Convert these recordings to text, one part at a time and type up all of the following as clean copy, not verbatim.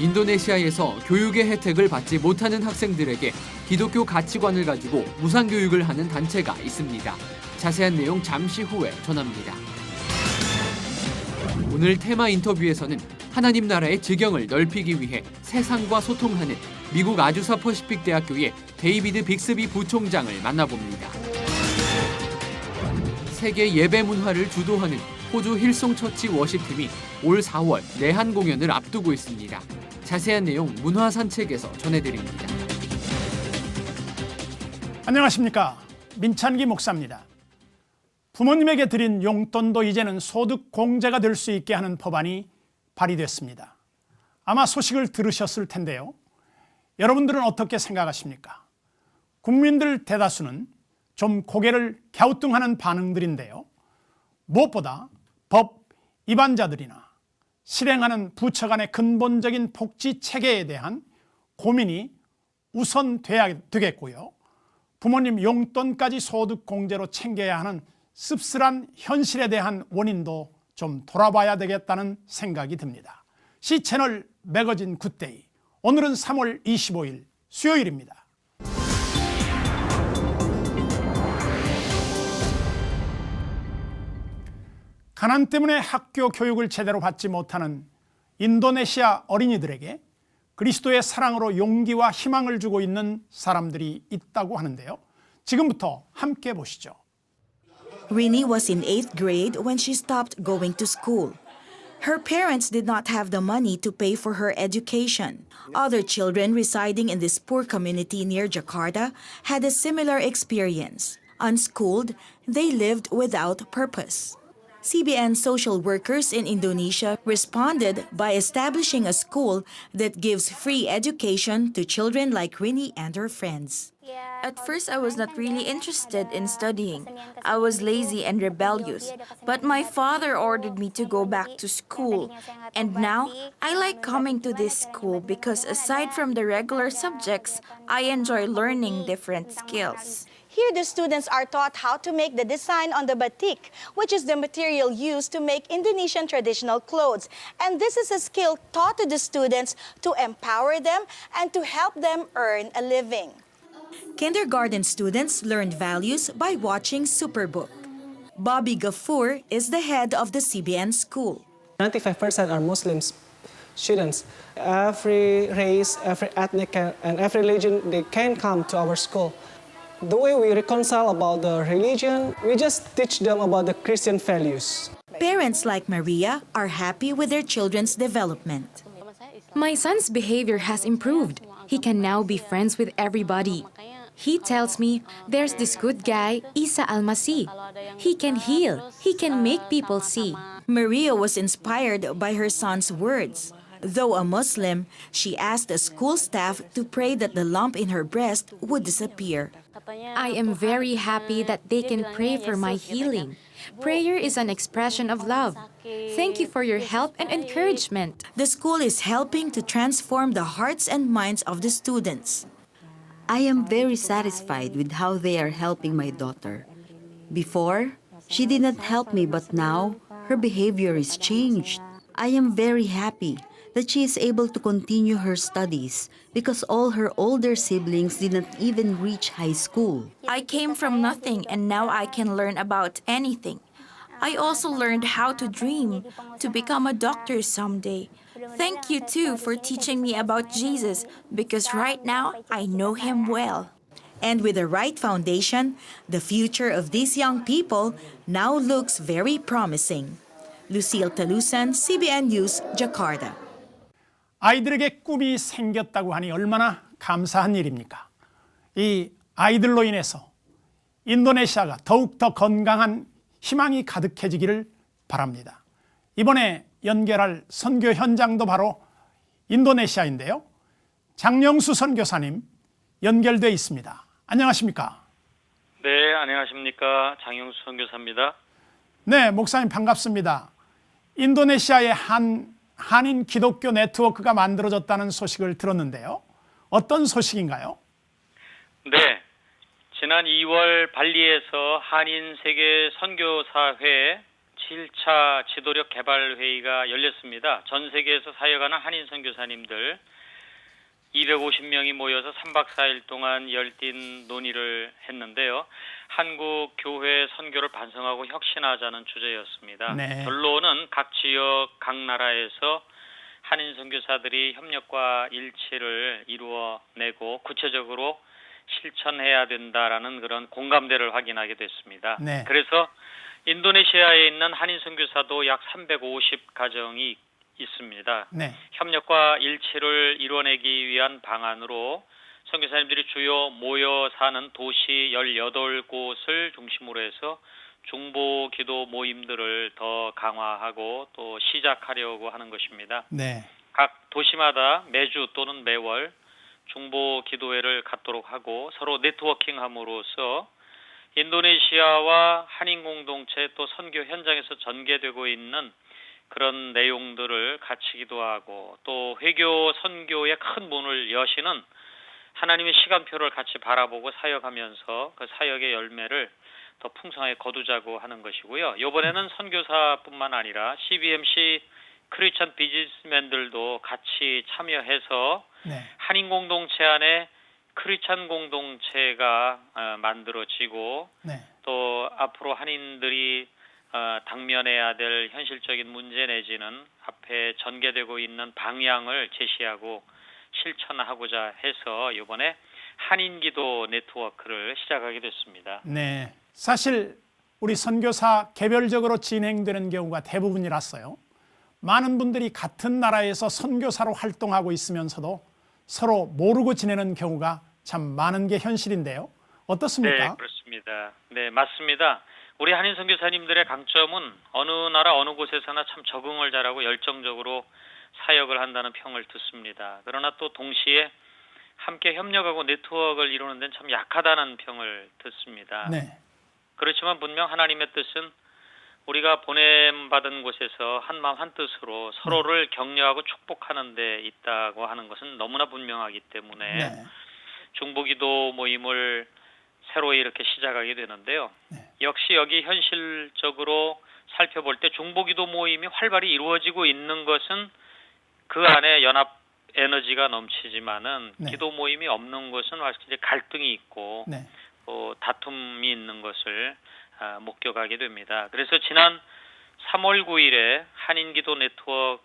인도네시아에서 교육의 혜택을 받지 못하는 학생들에게 기독교 가치관을 가지고 무상교육을 하는 단체가 있습니다. 자세한 내용 잠시 후에 전합니다. 오늘 테마 인터뷰에서는 하나님 나라의 지경을 넓히기 위해 세상과 소통하는 미국 아주사 퍼시픽 대학교의 데이비드 빅스비 부총장을 만나봅니다. 세계 예배 문화를 주도하는 호주 힐송 처치 워십팀이 올 4월 내한 공연을 앞두고 있습니다. 자세한 내용 문화 산책에서 전해드립니다. 안녕하십니까, 민찬기 목사입니다. 부모님에게 드린 용돈도 이제는 소득 공제가 될 수 있게 하는 법안이 발의됐습니다. 아마 소식을 들으셨을 텐데요. 여러분들은 어떻게 생각하십니까? 국민들 대다수는 좀 고개를 갸우뚱하는 반응들인데요. 무엇보다 법 위반자들이나 실행하는 부처 간의 근본적인 복지 체계에 대한 고민이 우선돼야 되겠고요. 부모님 용돈까지 소득 공제로 챙겨야 하는 씁쓸한 현실에 대한 원인도 좀 돌아봐야 되겠다는 생각이 듭니다. C채널 매거진 굿데이, 오늘은 3월 25일 수요일입니다. 가난 때문에 학교 교육을 제대로 받지 못하는 인도네시아 어린이들에게 그리스도의 사랑으로 용기와 희망을 주고 있는 사람들이 있다고 하는데요. 지금부터 함께 보시죠. Rini was in 8th grade when she stopped going to school. Her parents did not have the money to pay for her education. Other children residing in this poor community near Jakarta had a similar experience. Unschooled, they lived without purpose. CBN social workers in Indonesia responded by establishing a school that gives free education to children like Rini and her friends. At first, I was not really interested in studying. I was lazy and rebellious. But my father ordered me to go back to school. And now, I like coming to this school because aside from the regular subjects, I enjoy learning different skills. Here, the students are taught how to make the design on the batik, which is the material used to make Indonesian traditional clothes. And this is a skill taught to the students to empower them and to help them earn a living. Kindergarten students learned values by watching Superbook. Bobby Gafoor is the head of the CBN school. 95% are Muslim students. Every race, every ethnic, and every religion, they can come to our school. The way we reconcile about the religion, we just teach them about the Christian values. Parents like Maria are happy with their children's development. My son's behavior has improved. He can now be friends with everybody. He tells me there's this good guy, Isa Al-Masih. He can heal. He can make people see. Maria was inspired by her son's words. Though a Muslim, she asked the school staff to pray that the lump in her breast would disappear. I am very happy that they can pray for my healing. Prayer is an expression of love. Thank you for your help and encouragement. The school is helping to transform the hearts and minds of the students. I am very satisfied with how they are helping my daughter. Before, she did not help me, but now her behavior is changed. I am very happy that she is able to continue her studies because all her older siblings did not even reach high school. I came from nothing and now I can learn about anything. I also learned how to dream, to become a doctor someday. Thank you too for teaching me about Jesus because right now I know him well. And with the right foundation, the future of these young people now looks very promising. Lucille Talusan, CBN News, Jakarta. 아이들에게 꿈이 생겼다고 하니 얼마나 감사한 일입니까? 이 아이들로 인해서 인도네시아가 더욱더 건강한 희망이 가득해지기를 바랍니다. 이번에 연결할 선교 현장도 바로 인도네시아인데요. 장영수 선교사님 연결돼 있습니다. 안녕하십니까? 네, 안녕하십니까? 장영수 선교사입니다. 네, 목사님 반갑습니다. 인도네시아의 한인 기독교 네트워크가 만들어졌다는 소식을 들었는데요. 어떤 소식인가요? 네, 지난 2월 발리에서 한인 세계 선교사회 7차 지도력 개발 회의가 열렸습니다. 전 세계에서 사역하는 한인 선교사님들 250명이 모여서 3박 4일 동안 열띤 논의를 했는데요. 한국 교회 선교를 반성하고 혁신하자는 주제였습니다. 네. 결론은 각 지역, 각 나라에서 한인 선교사들이 협력과 일치를 이루어내고 구체적으로 실천해야 된다라는 그런 공감대를 확인하게 됐습니다. 네. 그래서 인도네시아에 있는 한인 선교사도 약 350가정이 있습니다. 네. 협력과 일치를 이뤄내기 위한 방안으로 선교사님들이 주요 모여 사는 도시 18곳을 중심으로 해서 중보 기도 모임들을 더 강화하고 또 시작하려고 하는 것입니다. 네. 각 도시마다 매주 또는 매월 중보 기도회를 갖도록 하고 서로 네트워킹함으로써 인도네시아와 한인 공동체 또 선교 현장에서 전개되고 있는 그런 내용들을 같이 기도하고 또 회교 선교의 큰 문을 여시는 하나님의 시간표를 같이 바라보고 사역하면서 그 사역의 열매를 더 풍성하게 거두자고 하는 것이고요. 이번에는 선교사뿐만 아니라 CBMC 크리스천 비즈니스맨들도 같이 참여해서 네. 한인 공동체 안에 크리스천 공동체가 만들어지고 네. 또 앞으로 한인들이 당면해야 될 현실적인 문제 내지는 앞에 전개되고 있는 방향을 제시하고 실천하고자 해서 이번에 한인기도 네트워크를 시작하게 됐습니다. 네. 사실 우리 선교사 개별적으로 진행되는 경우가 대부분이라서요. 많은 분들이 같은 나라에서 선교사로 활동하고 있으면서도 서로 모르고 지내는 경우가 참 많은 게 현실인데요. 어떻습니까? 네, 그렇습니다. 네, 맞습니다. 우리 한인 선교사님들의 강점은 어느 나라 어느 곳에서나 참 적응을 잘하고 열정적으로 사역을 한다는 평을 듣습니다. 그러나 또 동시에 함께 협력하고 네트워크를 이루는 데는 참 약하다는 평을 듣습니다. 네. 그렇지만 분명 하나님의 뜻은 우리가 보냄받은 곳에서 한마음 한뜻으로 서로를 격려하고 축복하는 데 있다고 하는 것은 너무나 분명하기 때문에 네. 중보기도 모임을 새로 이렇게 시작하게 되는데요. 네. 역시 여기 현실적으로 살펴볼 때 중보기도 모임이 활발히 이루어지고 있는 것은 그 안에 연합 에너지가 넘치지만은 네. 기도 모임이 없는 것은 확실히 갈등이 있고 네. 다툼이 있는 것을 목격하게 됩니다. 그래서 지난 3월 9일에 한인기도 네트워크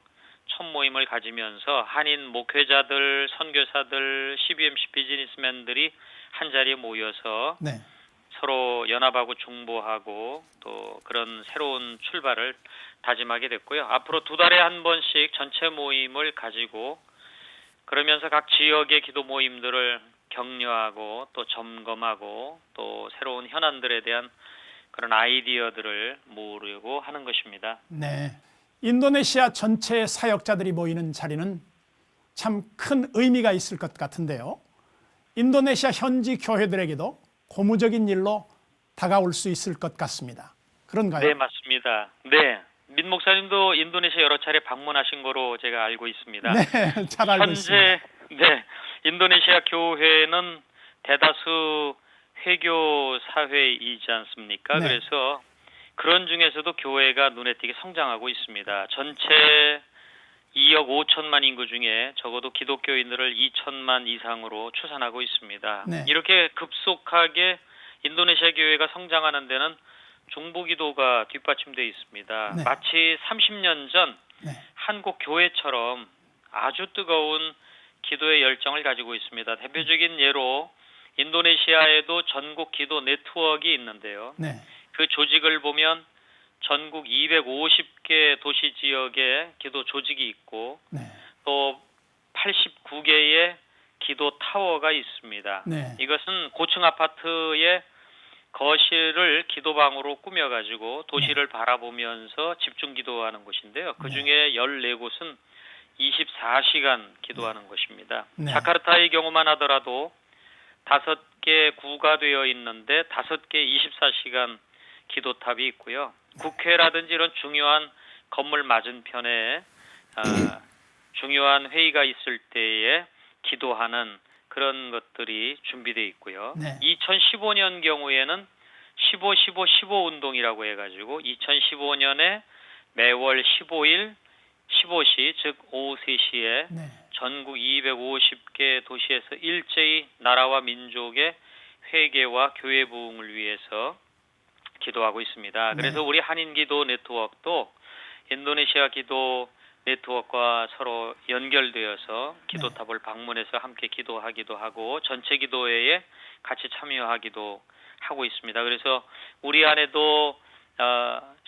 첫 모임을 가지면서 한인 목회자들, 선교사들, CBMC 비즈니스맨들이 한 자리에 모여서 네. 서로 연합하고 중보하고 또 그런 새로운 출발을 다짐하게 됐고요. 앞으로 2달에 한 번씩 전체 모임을 가지고 그러면서 각 지역의 기도 모임들을 격려하고 또 점검하고 또 새로운 현안들에 대한 그런 아이디어들을 모으려고 하는 것입니다. 네. 인도네시아 전체의 사역자들이 모이는 자리는 참 큰 의미가 있을 것 같은데요. 인도네시아 현지 교회들에게도 고무적인 일로 다가올 수 있을 것 같습니다. 그런가요? 네, 맞습니다. 네. 민 목사님도 인도네시아 여러 차례 방문하신 거로 제가 알고 있습니다. 네, 잘 알고 있습니다. 네, 인도네시아 교회는 대다수 회교 사회이지 않습니까? 네. 그래서 그런 중에서도 교회가 눈에 띄게 성장하고 있습니다. 전체 2억 5천만 인구 중에 적어도 기독교인들을 2천만 이상으로 추산하고 있습니다. 네. 이렇게 급속하게 인도네시아 교회가 성장하는 데는 중보기도가 뒷받침되어 있습니다. 네. 마치 30년 전 네. 한국 교회처럼 아주 뜨거운 기도의 열정을 가지고 있습니다. 대표적인 예로 인도네시아에도 전국 기도 네트워크가 있는데요. 네. 그 조직을 보면 전국 250개 도시 지역에 기도 조직이 있고 네. 또 89개의 기도 타워가 있습니다. 네. 이것은 고층 아파트의 거실을 기도방으로 꾸며가지고 도시를 바라보면서 집중 기도하는 곳인데요. 그중에 14곳은 24시간 기도하는 곳입니다. 네. 자카르타의 경우만 하더라도 5개 구가 되어 있는데 5개 24시간 기도탑이 있고요. 국회라든지 이런 중요한 건물 맞은편에 중요한 회의가 있을 때에 기도하는 그런 것들이 준비되어 있고요. 네. 2015년 경우에는 15 운동이라고 해가지고 2015년에 매월 15일 15시 즉 오후 3시에 네. 전국 250개 도시에서 일제히 나라와 민족의 회개와 교회 부흥을 위해서 기도하고 있습니다. 그래서 우리 한인기도 네트워크도 인도네시아 기도 네트워크와 서로 연결되어서 기도탑을 방문해서 함께 기도하기도 하고 전체 기도회에 같이 참여하기도 하고 있습니다. 그래서 우리 안에도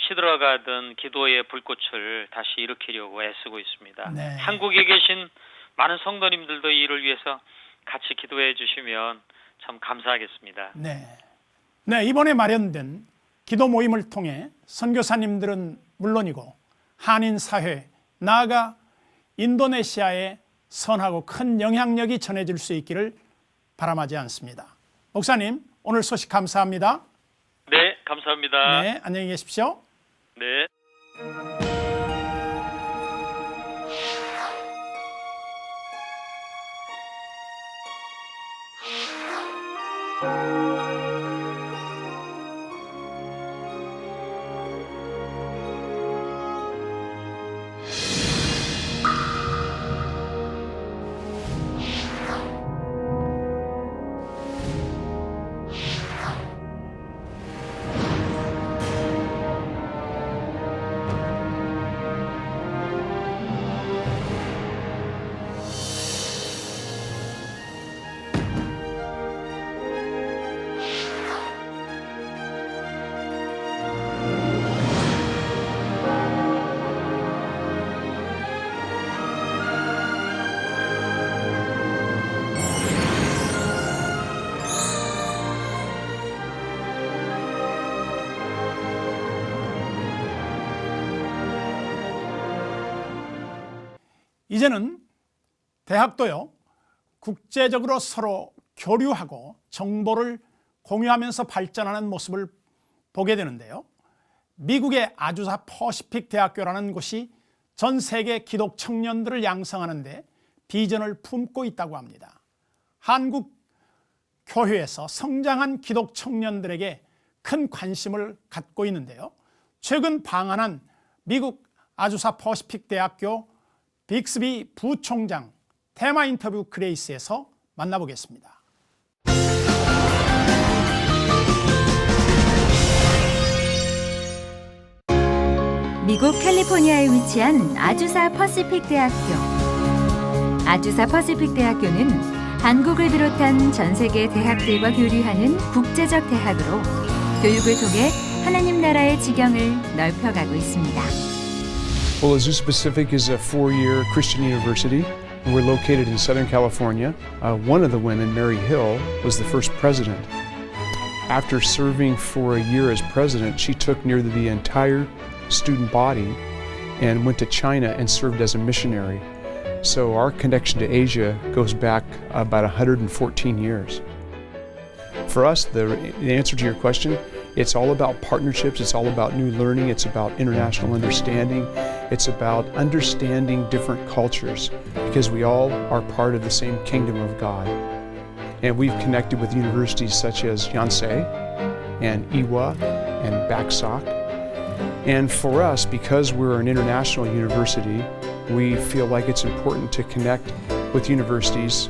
시들어가던 기도의 불꽃을 다시 일으키려고 애쓰고 있습니다. 네. 한국에 계신 많은 성도님들도 이를 위해서 같이 기도해 주시면 참 감사하겠습니다. 네. 네, 이번에 마련된 기도 모임을 통해 선교사님들은 물론이고 한인 사회, 나아가 인도네시아에 선하고 큰 영향력이 전해질 수 있기를 바람하지 않습니다. 목사님, 오늘 소식 감사합니다. 네, 감사합니다. 네, 안녕히 계십시오. 네. 이제는 대학도요, 국제적으로 서로 교류하고 정보를 공유하면서 발전하는 모습을 보게 되는데요. 미국의 아주사 퍼시픽 대학교라는 곳이 전 세계 기독 청년들을 양성하는 데 비전을 품고 있다고 합니다. 한국 교회에서 성장한 기독 청년들에게 큰 관심을 갖고 있는데요. 최근 방한한 미국 아주사 퍼시픽 대학교 빅스비 부총장 테마 인터뷰 그레이스에서 만나보겠습니다. 미국 캘리포니아에 위치한 아주사 퍼시픽 대학교. 아주사 퍼시픽 대학교는 한국을 비롯한 전 세계 대학들과 교류하는 국제적 대학으로 교육을 통해 하나님 나라의 지경을 넓혀가고 있습니다. Well, Azusa Pacific is a 4-year Christian university. We're located in Southern California. One of the women, Mary Hill, was the first president. After serving for a year as president, she took nearly the entire student body and went to China and served as a missionary. So our connection to Asia goes back about 114 years. For us, the answer to your question, it's all about partnerships, it's all about new learning, it's about international understanding, it's about understanding different cultures because we all are part of the same kingdom of God. And we've connected with universities such as Yonsei and Iwa and Baksak. And for us, because we're an international university, we feel like it's important to connect with universities,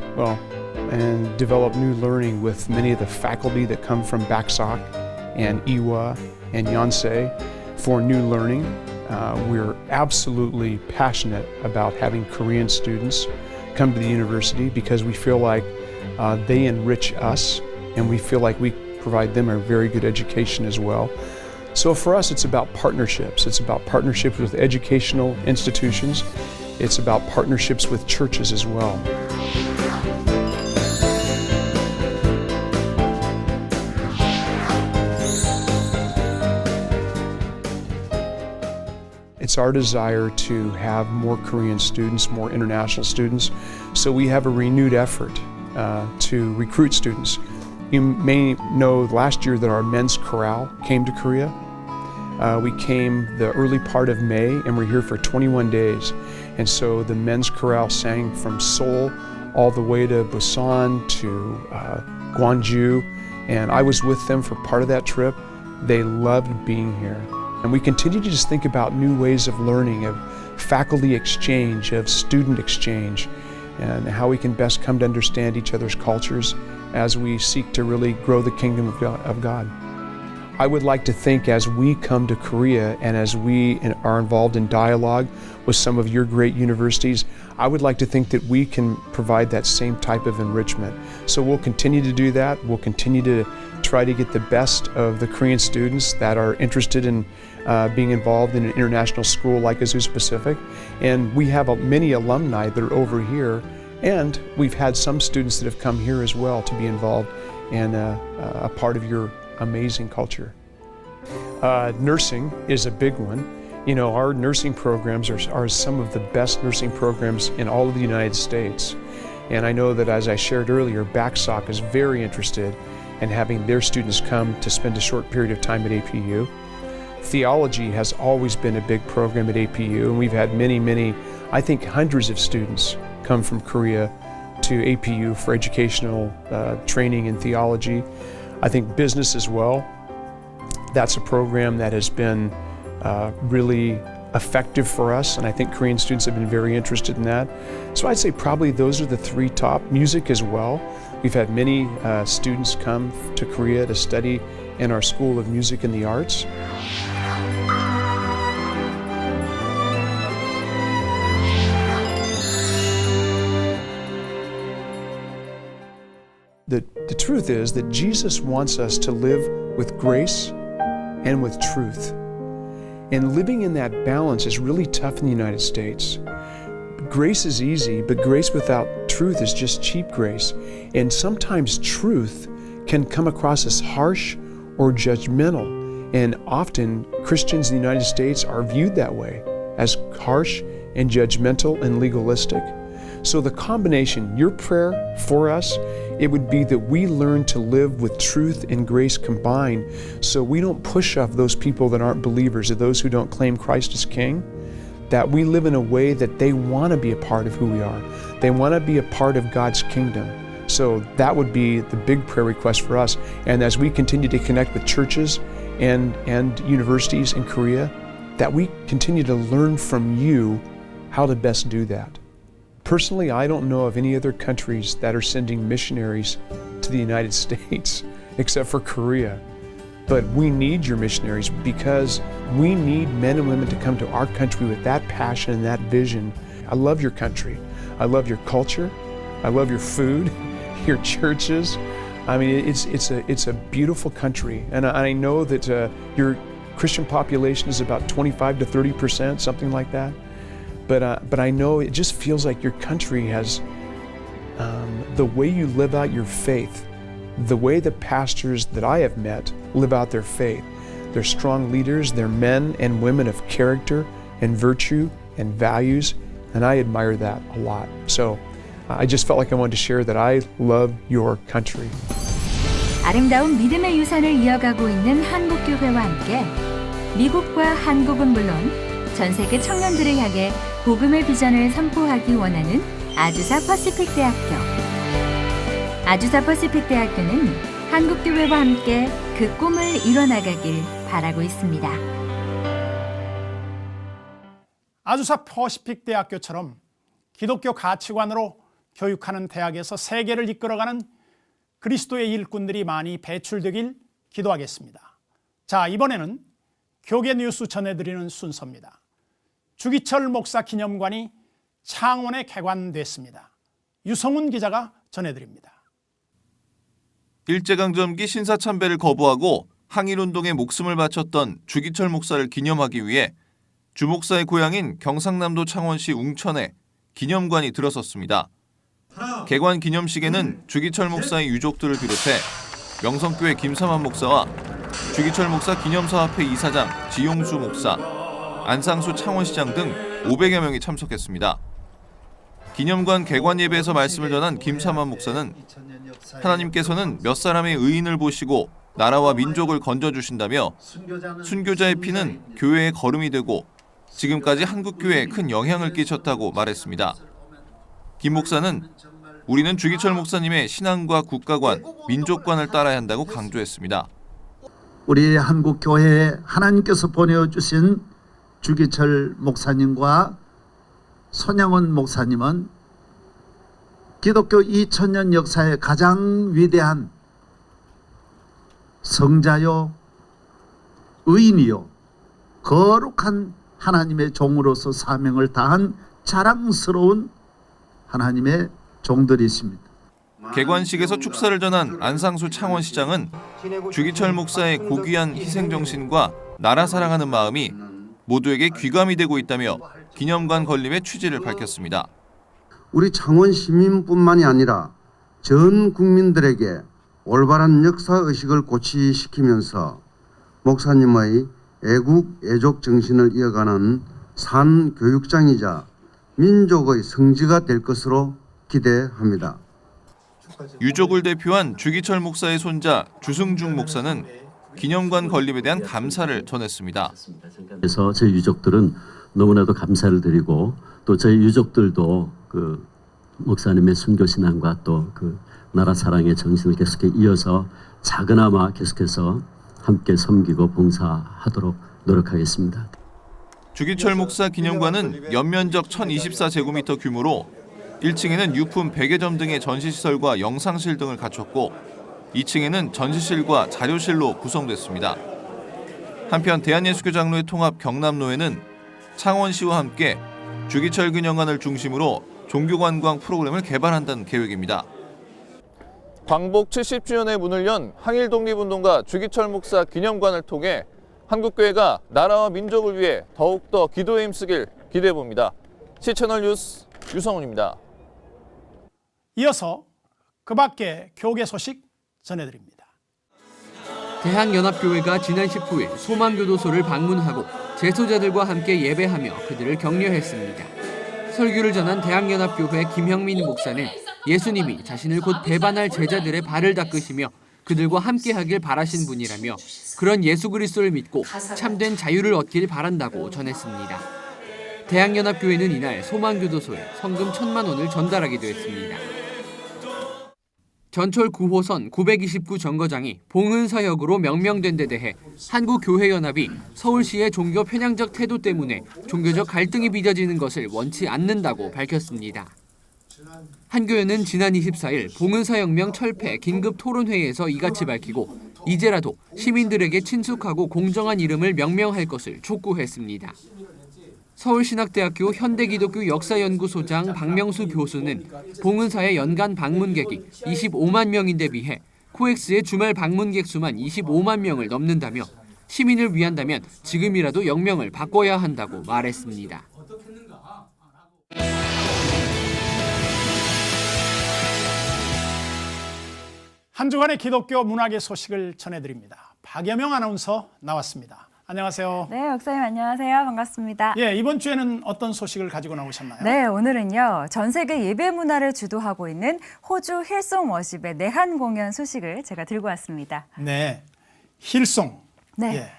and develop new learning with many of the faculty that come from Baksak and Iwa and Yonsei for new learning. We're absolutely passionate about having Korean students come to the university because we feel like they enrich us and we feel like we provide them a very good education as well. So for us, it's about partnerships. It's about partnerships with educational institutions. It's about partnerships with churches as well. It's our desire to have more Korean students, more international students, so we have a renewed effort to recruit students. You may know last year that our men's chorale came to Korea. We came the early part of May and we're here for 21 days. And so the men's chorale sang from Seoul all the way to Busan to Gwangju, and I was with them for part of that trip. They loved being here. And we continue to just think about new ways of learning, of faculty exchange, of student exchange, and how we can best come to understand each other's cultures as we seek to really grow the kingdom of God. I would like to think as we come to Korea and as we are involved in dialogue with some of your great universities, I would like to think that we can provide that same type of enrichment. So we'll continue to do that. We'll continue to try to get the best of the Korean students that are interested in being involved in an international school like Azusa Pacific. And we have many alumni that are over here, and we've had some students that have come here as well to be involved in a part of your amazing culture. Nursing is a big one. You know, our nursing programs are some of the best nursing programs in all of the United States. And I know that, as I shared earlier, BACSOC is very interested in having their students come to spend a short period of time at APU. Theology has always been a big program at APU, and we've had many, I think hundreds of students come from Korea to APU for educational training in theology. I think business as well. That's a program that has been really effective for us, and I think Korean students have been very interested in that. So I'd say probably those are the three top. Music as well. We've had many students come to Korea to study in our School of Music and the Arts. The truth is that Jesus wants us to live with grace and with truth. And living in that balance is really tough in the United States. Grace is easy, but grace without truth is just cheap grace. And sometimes truth can come across as harsh or judgmental. And often Christians in the United States are viewed that way, as harsh and judgmental and legalistic. So the combination, your prayer for us, it would be that we learn to live with truth and grace combined, so we don't push off those people that aren't believers or those who don't claim Christ as King, that we live in a way that they want to be a part of who we are. They want to be a part of God's kingdom. So that would be the big prayer request for us. And as we continue to connect with churches and universities in Korea, that we continue to learn from you how to best do that. Personally, I don't know of any other countries that are sending missionaries to the United States except for Korea. But we need your missionaries because we need men and women to come to our country with that passion and that vision. I love your country. I love your culture. I love your food, your churches. I mean, it's a beautiful country. And I know that your Christian population is about 25 to 30%, something like that. But I know it just feels like your country has the way you live out your faith, the way the pastors that I have met live out their faith. They're strong leaders, they're men and women of character and virtue and values, and I admire that a lot. So I just felt like I wanted to share that I love your country. 아름다운 믿음의 유산을 이어가고 있는 한국교회와 함께 미국과 한국은 물론 전 세계 청년들을 향해 복음의 비전을 선포하기 원하는 아주사 퍼시픽 대학교. 아주사 퍼시픽 대학교는 한국교회와 함께 그 꿈을 이뤄나가길 바라고 있습니다. 아주사 퍼시픽 대학교처럼 기독교 가치관으로 교육하는 대학에서 세계를 이끌어가는 그리스도의 일꾼들이 많이 배출되길 기도하겠습니다. 자, 이번에는 교계 뉴스 전해드리는 순서입니다. 주기철 목사 기념관이 창원에 개관됐습니다. 유성훈 기자가 전해드립니다. 일제강점기 신사참배를 거부하고 항일운동에 목숨을 바쳤던 주기철 목사를 기념하기 위해 주 목사의 고향인 경상남도 창원시 웅천에 기념관이 들어섰습니다. 개관 기념식에는 주기철 목사의 유족들을 비롯해 명성교회 김삼환 목사와 주기철 목사 기념사업회 이사장 지용수 목사, 안상수 창원시장 등 500여 명이 참석했습니다. 기념관 개관 예배에서 말씀을 전한 김삼환 목사는 하나님께서는 몇 사람의 의인을 보시고 나라와 민족을 건져주신다며 순교자의 피는 교회의 거름이 되고 지금까지 한국교회에 큰 영향을 끼쳤다고 말했습니다. 김 목사는 우리는 주기철 목사님의 신앙과 국가관, 민족관을 따라야 한다고 강조했습니다. 우리 한국 교회에 하나님께서 보내주신 주기철 목사님과 손양원 목사님은 기독교 2000년 역사의 가장 위대한 성자요, 의인이요, 거룩한 하나님의 종으로서 사명을 다한 자랑스러운 하나님의 종들이십니다. 개관식에서 축사를 전한 안상수 창원시장은 주기철 목사의 고귀한 희생정신과 나라 사랑하는 마음이 모두에게 귀감이 되고 있다며 기념관 건립의 취지를 밝혔습니다. 우리 창원 시민뿐만이 아니라 전 국민들에게 올바른 역사의식을 고취시키면서 목사님의 애국, 애족 정신을 이어가는 산 교육장이자 민족의 성지가 될 것으로 기대합니다. 유족을 대표한 주기철 목사의 손자 주승중 목사는 기념관 건립에 대한 감사를 전했습니다. 그래서 저희 유족들은 너무나도 감사를 드리고 또 저희 유족들도 그 목사님의 순교 신앙과 또 그 나라 사랑의 정신을 계속해 이어서 작은아마 계속해서 함께 섬기고 봉사하도록 노력하겠습니다. 주기철 목사 기념관은 연면적 1024제곱미터 규모로 1층에는 유품 100여 점 등의 전시시설과 영상실 등을 갖췄고 2층에는 전시실과 자료실로 구성됐습니다. 한편 대한예수교 장로회 통합 경남로에는 창원시와 함께 주기철 기념관을 중심으로 종교관광 프로그램을 개발한다는 계획입니다. 광복 70주년의 문을 연 항일 독립운동가 주기철 목사 기념관을 통해 한국교회가 나라와 민족을 위해 더욱더 기도에 힘쓰길 기대해봅니다. 시채널 뉴스 유성훈입니다. 이어서 그 밖에 교계 소식 전해드립니다. 대한연합교회가 지난 19일 소망교도소를 방문하고 재소자들과 함께 예배하며 그들을 격려했습니다. 설교를 전한 대한연합교회 김형민 목사는 예수님이 자신을 곧 배반할 제자들의 발을 닦으시며 그들과 함께하길 바라신 분이라며 그런 예수 그리스도를 믿고 참된 자유를 얻길 바란다고 전했습니다. 대한연합교회는 이날 소망교도소에 성금 1,000만 원을 전달하기도 했습니다. 전철 9호선 929 정거장이 봉은사역으로 명명된 데 대해 한국교회연합이 서울시의 종교 편향적 태도 때문에 종교적 갈등이 빚어지는 것을 원치 않는다고 밝혔습니다. 한교회는 지난 24일 봉은사혁명 철폐 긴급 토론회에서 이같이 밝히고 이제라도 시민들에게 친숙하고 공정한 이름을 명명할 것을 촉구했습니다. 서울신학대학교 현대기독교 역사연구소장 박명수 교수는 봉은사의 연간 방문객이 25만 명인데 비해 코엑스의 주말 방문객 수만 25만 명을 넘는다며 시민을 위한다면 지금이라도 역명을 바꿔야 한다고 말했습니다. 한 주간의 기독교 문화계 소식을 전해드립니다. 박여명 아나운서 나왔습니다. 안녕하세요. 네, 목사님 안녕하세요. 반갑습니다. 예, 이번 주에는 어떤 소식을 가지고 나오셨나요? 네, 오늘은요. 전 세계 예배 문화를 주도하고 있는 호주 힐송 워십의 내한 공연 소식을 제가 들고 왔습니다. 네, 힐송. 네. 예,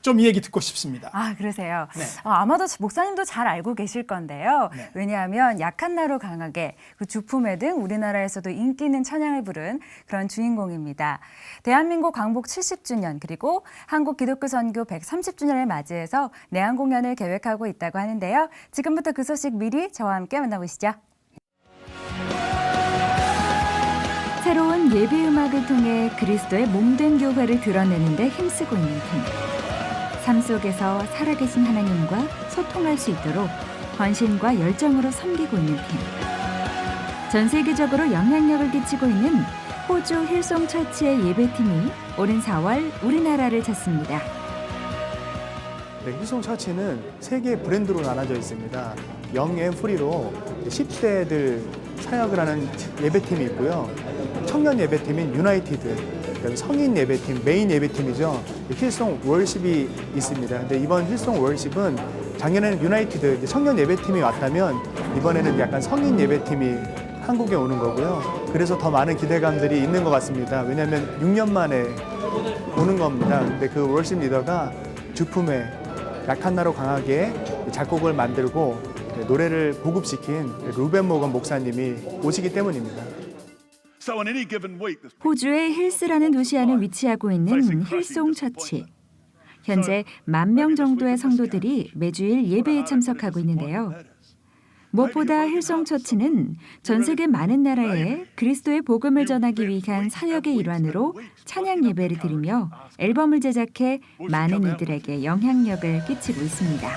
좀 얘기 듣고 싶습니다. 아, 그러세요? 네. 아마도 목사님도 잘 알고 계실 건데요. 네. 왜냐하면 약한 나로 강하게 그 주품회 등 우리나라에서도 인기 있는 찬양을 부른 그런 주인공입니다. 대한민국 광복 70주년 그리고 한국 기독교 선교 130주년을 맞이해서 내한 공연을 계획하고 있다고 하는데요. 지금부터 그 소식 미리 저와 함께 만나보시죠. 새로운 예배 음악을 통해 그리스도의 몸된 교회를 드러내는 데 힘쓰고 있는 팀. 삶 속에서 살아계신 하나님과 소통할 수 있도록 헌신과 열정으로 섬기고 있는 팀. 전 세계적으로 영향력을 끼치고 있는 호주 힐송 처치의 예배팀이 오는 4월 우리나라를 찾습니다. 네, 힐송 처치는 세 개의 브랜드로 나눠져 있습니다. 영 앤 프리로 10대들 사역을 하는 예배팀이 있고요. 청년 예배팀인 유나이티드, 성인 예배팀, 메인 예배팀이죠. 힐송 월십이 있습니다. 근데 이번 힐송 월십은 작년에는 유나이티드 청년 예배팀이 왔다면 이번에는 약간 성인 예배팀이 한국에 오는 거고요. 그래서 더 많은 기대감들이 있는 것 같습니다. 왜냐하면 6년 만에 오는 겁니다. 근데 그 월십 리더가 주품에 약한 나로 강하게 작곡을 만들고 노래를 보급시킨 루벤 모건 목사님이 오시기 때문입니다. 호주의 힐스라는 도시 안에 위치하고 있는 힐송 처치. 현재 10,000명 정도의 성도들이 매주일 예배에 참석하고 있는데요. 무엇보다 힐송 처치는 전 세계 많은 나라에 그리스도의 복음을 전하기 위한 사역의 일환으로 찬양 예배를 드리며 앨범을 제작해 많은 이들에게 영향력을 끼치고 있습니다.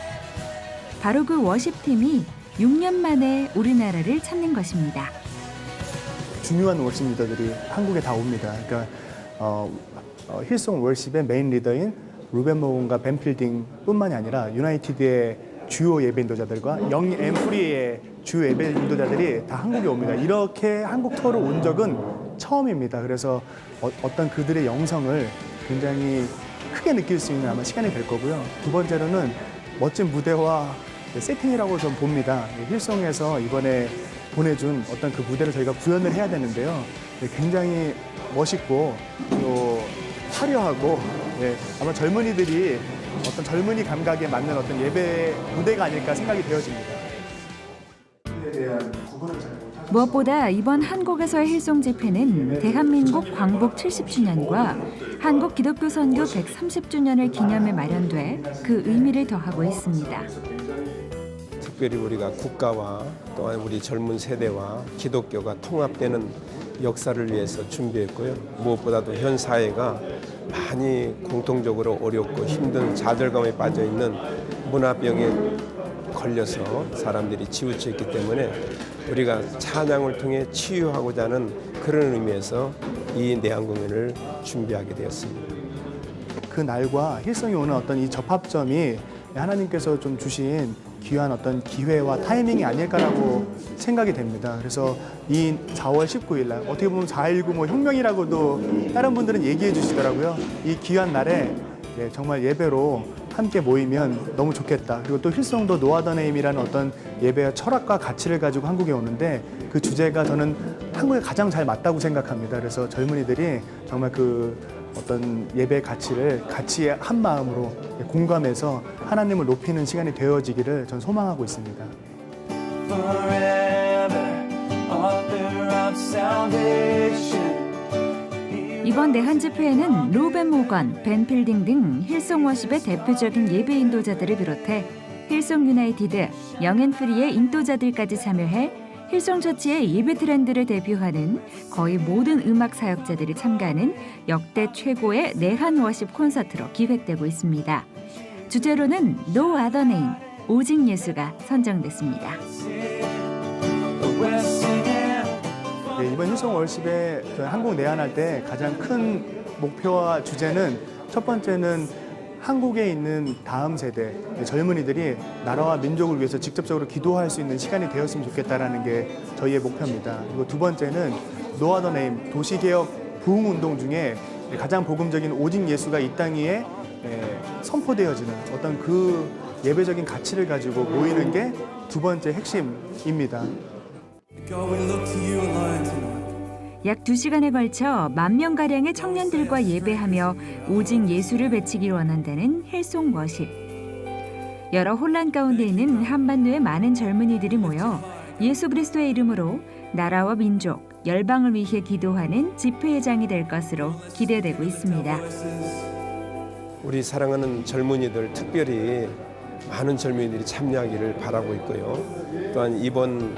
바로 그 워십팀이 6년 만에 우리나라를 찾는 것입니다. 중요한 워십 리더들이 한국에 다 옵니다. 그러니까 힐송 워십의 메인 리더인 루벤 모건과 벤 필딩뿐만이 아니라 유나이티드의 주요 예배 인도자들과 영 앤 프리의 주요 예배 인도자들이 다 한국에 옵니다. 이렇게 한국 투어를 온 적은 처음입니다. 그래서 어떤 그들의 영성을 굉장히 크게 느낄 수 있는 아마 시간이 될 거고요. 두 번째로는 멋진 무대와 세팅이라고 좀 봅니다. 힐송에서 이번에 보내준 어떤 그 무대를 저희가 구현을 해야 되는데요. 굉장히 멋있고 또 화려하고 아마 젊은이들이 어떤 젊은이 감각에 맞는 어떤 예배 무대가 아닐까 생각이 되어집니다. 무엇보다 이번 한국에서의 힐송 집회는 대한민국 광복 70주년과 한국 기독교 선교 130주년을 기념해 마련돼 그 의미를 더하고 있습니다. 특별히 우리가 국가와 또한 우리 젊은 세대와 기독교가 통합되는 역사를 위해서 준비했고요. 무엇보다도 현 사회가 많이 공통적으로 어렵고 힘든 좌절감에 빠져 있는 문화병에 걸려서 사람들이 치우쳐 있기 때문에 우리가 찬양을 통해 치유하고자 하는 그런 의미에서 이 내한 공연을 준비하게 되었습니다. 그 날과 힐송이 오는 어떤 이 접합점이 하나님께서 좀 주신 귀한 어떤 기회와 타이밍이 아닐까라고 생각이 됩니다. 그래서 이 4월 19일 날 어떻게 보면 4.19 뭐 혁명이라고도 다른 분들은 얘기해 주시더라고요. 이 귀한 날에 정말 예배로 함께 모이면 너무 좋겠다. 그리고 또 힐송도 노아더네임이라는 어떤 예배의 철학과 가치를 가지고 한국에 오는데 그 주제가 저는 한국에 가장 잘 맞다고 생각합니다. 그래서 젊은이들이 정말 그 어떤 예배의 가치를 같이 한 마음으로 공감해서 하나님을 높이는 시간이 되어지기를 전 소망하고 있습니다. 이번 내한 집회에는 루벤 모건, 벤 필딩 등 힐송 워십의 대표적인 예배 인도자들을 비롯해 힐송 유나이티드, 영앤프리의 인도자들까지 참여해 힐송 처치의 예배 트렌드를 대표하는 거의 모든 음악 사역자들이 참가하는 역대 최고의 내한 워십 콘서트로 기획되고 있습니다. 주제로는 No Other Name, 오직 예수가 선정됐습니다. 이번 힐송 워십에 한국 내한할 때 가장 큰 목표와 주제는 첫 번째는 한국에 있는 다음 세대 젊은이들이 나라와 민족을 위해서 직접적으로 기도할 수 있는 시간이 되었으면 좋겠다라는 게 저희의 목표입니다. 그리고 두 번째는 No Other Name, 도시개혁 부흥운동 중에 가장 복음적인 오직 예수가 이 땅 위에 선포되어지는 어떤 그 예배적인 가치를 가지고 모이는 게 두 번째 핵심입니다. 약 2시간에 걸쳐 10,000명가량의 청년들과 예배하며 오직 예수를 외치기를 원한다는 힐송 워십. 여러 혼란 가운데 있는 한반도의 많은 젊은이들이 모여 예수 그리스도의 이름으로 나라와 민족, 열방을 위해 기도하는 집회회장이 될 것으로 기대되고 있습니다. 우리 사랑하는 젊은이들, 특별히 많은 젊은이들이 참여하기를 바라고 있고요. 또한 이번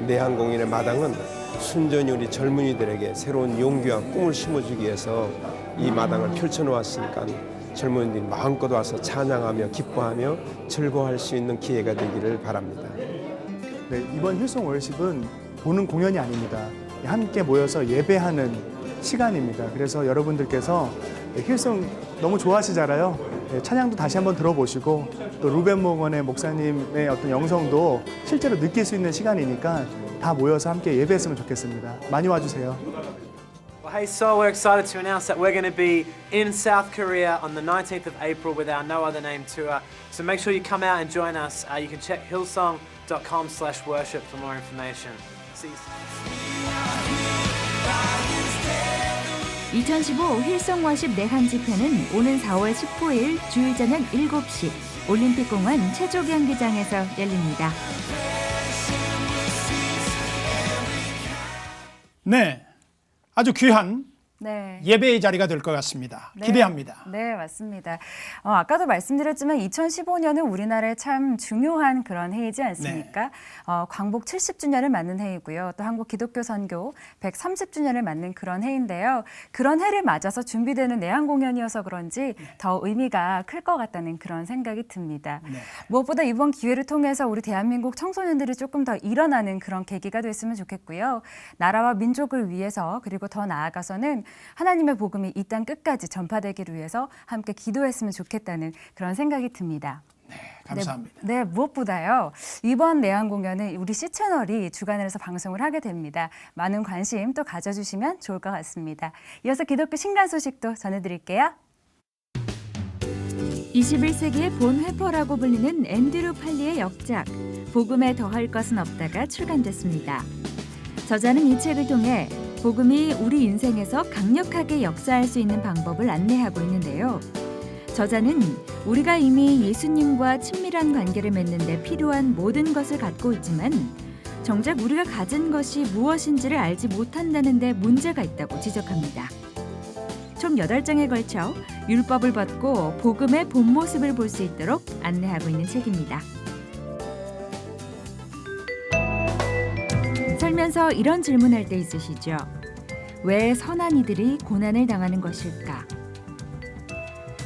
내한 공연의 마당은 순전히 우리 젊은이들에게 새로운 용기와 꿈을 심어주기 위해서 이 마당을 펼쳐놓았으니까 젊은이들이 마음껏 와서 찬양하며 기뻐하며 즐거워할 수 있는 기회가 되기를 바랍니다. 네, 이번 힐송 월십은 보는 공연이 아닙니다. 함께 모여서 예배하는 시간입니다. 그래서 여러분들께서 힐송 너무 좋아하시잖아요. 찬양도 다시 한번 들어보시고 또 루벤 모건의 목사님의 어떤 영성도 실제로 느낄 수 있는 시간이니까 다 모여서 함께 예배했으면 좋겠습니다. 많이 와주세요. Well, hey, so we're excited to announce that we're going to be in South Korea on the 19th of April with our No Other Name tour. So make sure you come out and join us. You can check hillsong.com/worship for more information. See you soon. 2015 힐송 워십 내한 집회는 오는 4월 19일 주일 저녁 7시 올림픽공원 최조 경기장에서 열립니다. 네, 아주 귀한 네. 예배의 자리가 될 것 같습니다. 네. 기대합니다. 네, 맞습니다. 아까도 말씀드렸지만 2015년은 우리나라에 참 중요한 그런 해이지 않습니까? 광복 70주년을 맞는 해이고요. 또 한국 기독교 선교 130주년을 맞는 그런 해인데요. 그런 해를 맞아서 준비되는 내한 공연이어서 그런지 더 의미가 클 것 같다는 그런 생각이 듭니다. 네. 무엇보다 이번 기회를 통해서 우리 대한민국 청소년들이 조금 더 일어나는 그런 계기가 됐으면 좋겠고요. 나라와 민족을 위해서 그리고 더 나아가서는 하나님의 복음이 이 땅 끝까지 전파되기를 위해서 함께 기도했으면 좋겠다는 그런 생각이 듭니다. 네, 감사합니다. 네, 무엇보다요. 이번 내한 공연은 우리 C채널이 주관을 해서 방송을 하게 됩니다. 많은 관심 또 가져주시면 좋을 것 같습니다. 이어서 기독교 신간 소식도 전해드릴게요. 21세기의 본 회퍼라고 불리는 앤드류 팔리의 역작 복음에 더할 것은 없다가 출간됐습니다. 저자는 이 책을 통해 복음이 우리 인생에서 강력하게 역사할 수 있는 방법을 안내하고 있는데요. 저자는 우리가 이미 예수님과 친밀한 관계를 맺는 데 필요한 모든 것을 갖고 있지만 정작 우리가 가진 것이 무엇인지를 알지 못한다는 데 문제가 있다고 지적합니다. 총 8장에 걸쳐 율법을 받고 복음의 본 모습을 볼 수 있도록 안내하고 있는 책입니다. 살면서 이런 질문할 때 있으시죠? 왜 선한 이들이 고난을 당하는 것일까?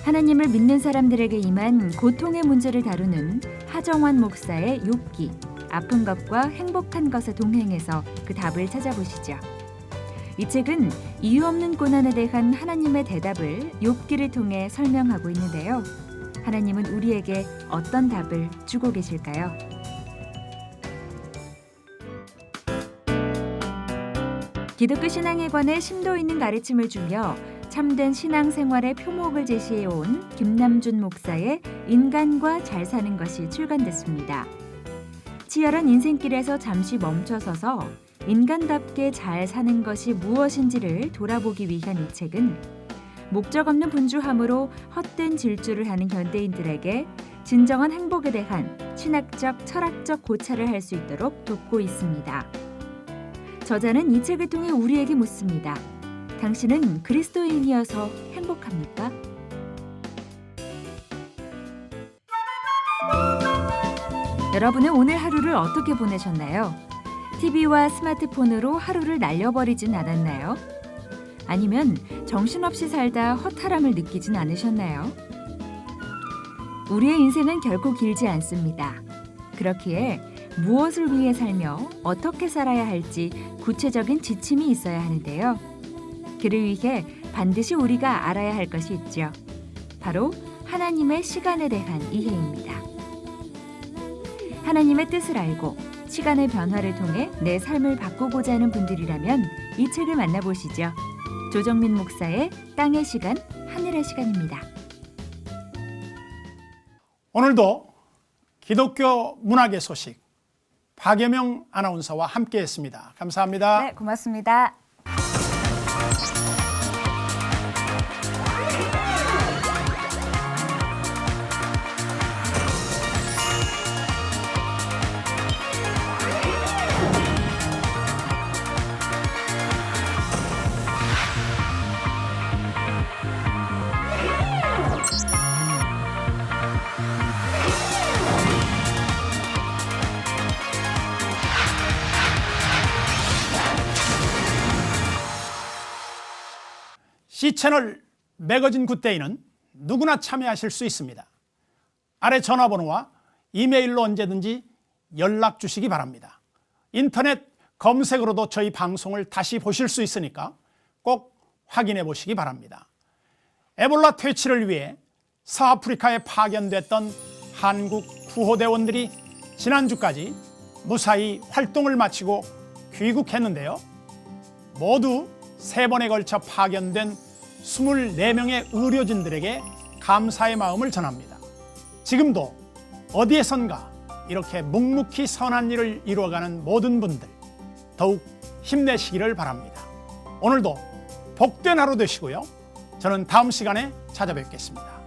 하나님을 믿는 사람들에게 임한 고통의 문제를 다루는 하정환 목사의 욥기, 아픈 것과 행복한 것에 동행해서 그 답을 찾아보시죠. 이 책은 이유 없는 고난에 대한 하나님의 대답을 욥기를 통해 설명하고 있는데요. 하나님은 우리에게 어떤 답을 주고 계실까요? 기독교 신앙에 관해 심도 있는 가르침을 주며 참된 신앙생활의 표목을 제시해온 김남준 목사의 인간과 잘 사는 것이 출간됐습니다. 치열한 인생길에서 잠시 멈춰서서 인간답게 잘 사는 것이 무엇인지를 돌아보기 위한 이 책은 목적 없는 분주함으로 헛된 질주를 하는 현대인들에게 진정한 행복에 대한 신학적, 철학적 고찰을 할 수 있도록 돕고 있습니다. 저자는 이 책을 통해 우리에게 묻습니다. 당신은 그리스도인이어서 행복합니까? 여러분은 오늘 하루를 어떻게 보내셨나요? TV와 스마트폰으로 하루를 날려버리진 않았나요? 아니면 정신없이 살다 허탈함을 느끼진 않으셨나요? 우리의 인생은 결코 길지 않습니다. 그렇기에 무엇을 위해 살며 어떻게 살아야 할지 구체적인 지침이 있어야 하는데요. 그를 위해 반드시 우리가 알아야 할 것이 있죠. 바로 하나님의 시간에 대한 이해입니다. 하나님의 뜻을 알고 시간의 변화를 통해 내 삶을 바꾸고자 하는 분들이라면 이 책을 만나보시죠. 조정민 목사의 땅의 시간, 하늘의 시간입니다. 오늘도 기독교 문학의 소식 박예명 아나운서와 함께했습니다. 감사합니다. 네, 고맙습니다. C채널 매거진 굿데이는 누구나 참여하실 수 있습니다. 아래 전화번호와 이메일로 언제든지 연락 주시기 바랍니다. 인터넷 검색으로도 저희 방송을 다시 보실 수 있으니까 꼭 확인해 보시기 바랍니다. 에볼라 퇴치를 위해 서아프리카에 파견됐던 한국 구호대원들이 지난주까지 무사히 활동을 마치고 귀국했는데요. 모두 3번에 걸쳐 파견된 24명의 의료진들에게 감사의 마음을 전합니다. 지금도 어디에선가 이렇게 묵묵히 선한 일을 이루어가는 모든 분들 더욱 힘내시기를 바랍니다. 오늘도 복된 하루 되시고요. 저는 다음 시간에 찾아뵙겠습니다.